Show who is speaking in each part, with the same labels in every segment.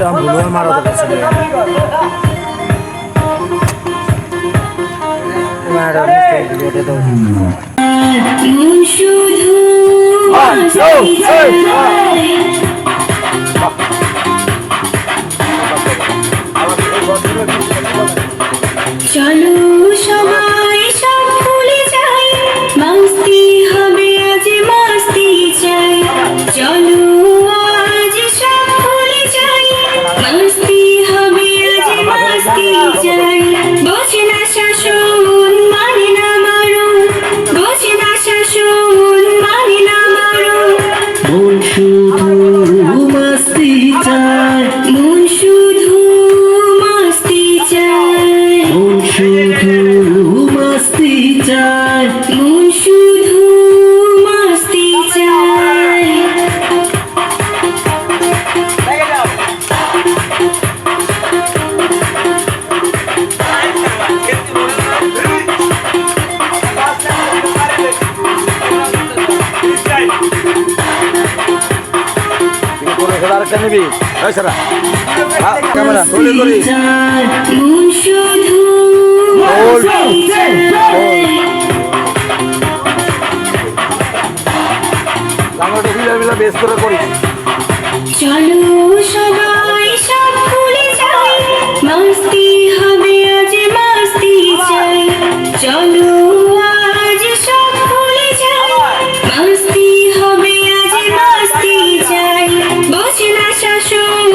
Speaker 1: দাম ভুল মারা করতেছে
Speaker 2: চলো সবাই সব ভুলে যাই, মস্তি হবে আজ মস্তি চাই। চলো আজ সব ভুলে যাই, মস্তি হবে আজ মস্তি চাই। বোঝে না শাসন মানে না মারণ, বোঝে না শাসন মানে না মারণ।
Speaker 3: মন শুধু মস্তি চায়,
Speaker 2: মন শুধু মস্তি চায়,
Speaker 3: মন শুধু মস্তি চায়।
Speaker 2: মন শুধু মস্তি চায়।
Speaker 1: নিবি ক্যামেরা তুলে করি
Speaker 2: মন শুধু মস্তি চায়।
Speaker 1: বাংলাটা বিলা বিলা বেশ করে করি
Speaker 2: চলো সবাই সব ভুলে যাই, মস্তি হবে আজ মস্তি চাই। চলো আজ সব ভুলে যাই, মস্তি হবে আজ মস্তি চাই। বোঝে না শাসন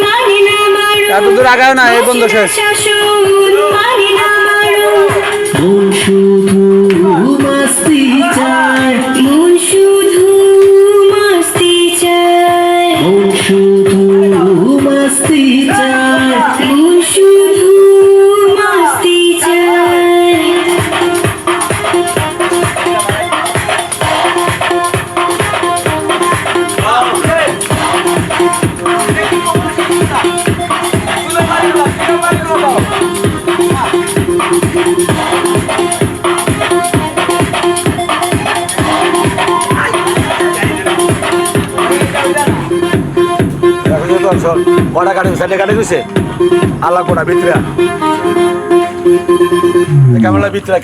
Speaker 2: মানে না মারণ,
Speaker 1: এত দূর আগাও না, এই বন্ধ শেষ।
Speaker 2: শাসন মানে না মারণ।
Speaker 3: মন শুধু মস্তি চায়,
Speaker 2: মন শুধু মস্তি চায়,
Speaker 3: মন শুধু মস্তি চায়।
Speaker 2: মন শুধু মস্তি চায়।
Speaker 1: কটা কাটি সাইডে কাটি দিছে আল্লাহ কোটা ভিতরে ক্যামেরা ভিতরে